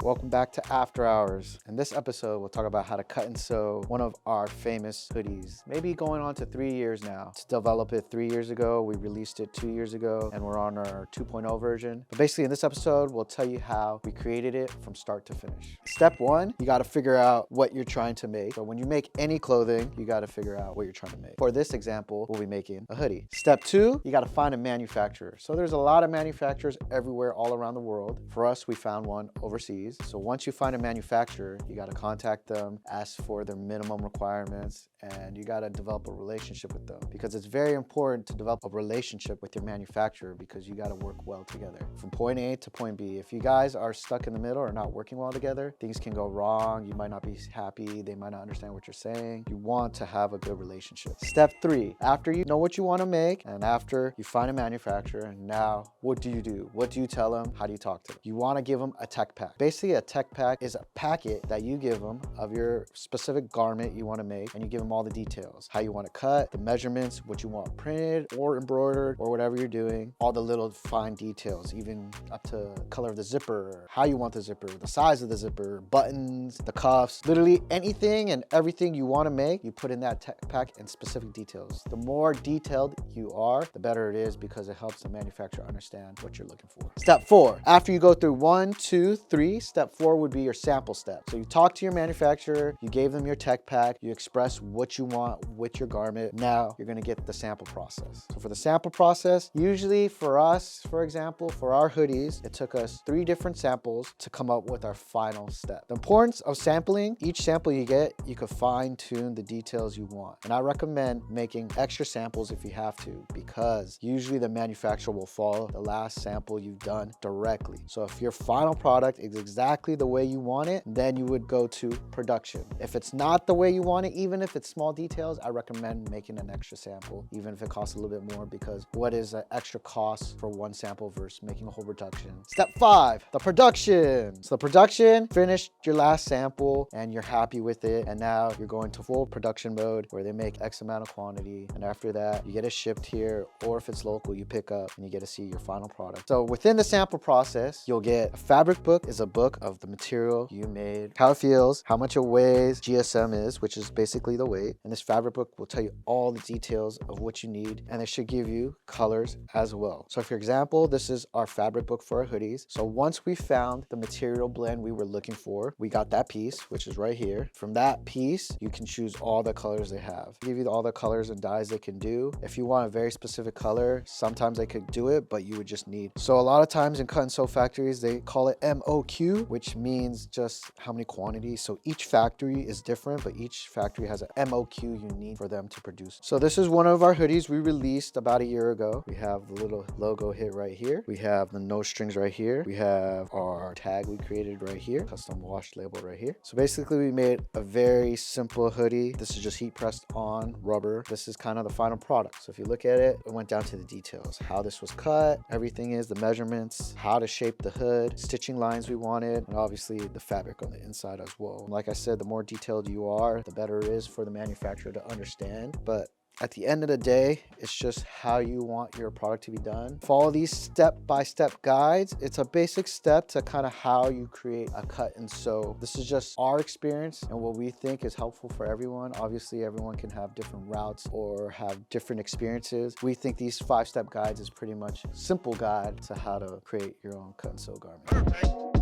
Welcome back to After Hours. In this episode, we'll talk about how to cut and sew one of our famous hoodies. Maybe going on to 3 years now. To develop it 3 years ago, we released it 2 years ago, and we're on our 2.0 version. But basically in this episode, we'll tell you how we created it from start to finish. Step one, you gotta figure out what you're trying to make. So when you make any clothing, you gotta figure out what you're trying to make. For this example, we'll be making a hoodie. Step two, you gotta find a manufacturer. So there's a lot of manufacturers everywhere all around the world. For us, we found one overseas. So once you find a manufacturer, you got to contact them, ask for their minimum requirements, and you got to develop a relationship with them, because it's very important to develop a relationship with your manufacturer, because you got to work well together from point A to point B. If you guys are stuck in the middle or not working well together, things can go wrong. You might not be happy. They might not understand what you're saying. You want to have a good relationship. Step three, after you know what you want to make and after you find a manufacturer, now what do you do? What do you tell them? How do you talk to them? You want to give them a tech pack. Basically, a tech pack is a packet that you give them of your specific garment you want to make, and you give them all the details, how you want to cut, the measurements, what you want printed or embroidered or whatever you're doing, all the little fine details, even up to color of the zipper, how you want the zipper, the size of the zipper, buttons, the cuffs, literally anything and everything you want to make, you put in that tech pack in specific details. The more detailed you are, the better it is, because it helps the manufacturer understand what you're looking for. Step four, after you go through 1, 2, 3, step 4 would be your sample step. So you talk to your manufacturer, you gave them your tech pack, you express what you want with your garment. Now you're gonna get the sample process. So for the sample process, usually for us, for example, for our hoodies, it took us 3 different samples to come up with our final step. The importance of sampling, each sample you get, you could fine tune the details you want. And I recommend making extra samples if you have to, because usually the manufacturer will follow the last sample you've done directly. So if your final product is exactly the way you want it, then you would go to production. If it's not the way you want it, even if it's small details, I recommend making an extra sample, even if it costs a little bit more, because what is an extra cost for one sample versus making a whole production? Step 5, the production. So the production, finished your last sample and you're happy with it, and now you're going to full production mode where they make X amount of quantity, and after that you get it shipped here, or if it's local you pick up and you get to see your final product. So within the sample process, you'll get a fabric book, is a book of the material you made, how it feels, how much it weighs, GSM is, which is basically the weight, and this fabric book will tell you all the details of what you need, and it should give you colors as well. So for example, this is our fabric book for our hoodies. So once we found the material blend we were looking for, we got that piece, which is right here. From that piece, you can choose all the colors they have. Give you all the colors and dyes they can do. If you want a very specific color, sometimes they could do it, but you would just need. So a lot of times in cut and sew factories, they call it MOQ, which means just how many quantities. So each factory is different, but each factory has an MOQ you need for them to produce. So this is one of our hoodies we released about a year ago. We have the little logo hit right here. We have the no strings right here. We have our tag we created right here, custom wash label right here. So basically we made a very simple hoodie. This is just heat pressed on rubber. This is kind of the final product. So if you look at it, it went down to the details, how this was cut, everything is, the measurements, how to shape the hood, stitching lines we wanted, and obviously the fabric on the inside as well. Like I said, the more detailed you are, the better it is for the manufacturer to understand. But at the end of the day, it's just how you want your product to be done. Follow these step-by-step guides. It's a basic step to kind of how you create a cut and sew. This is just our experience and what we think is helpful for everyone. Obviously, everyone can have different routes or have different experiences. We think these 5-step guides is pretty much a simple guide to how to create your own cut and sew garment.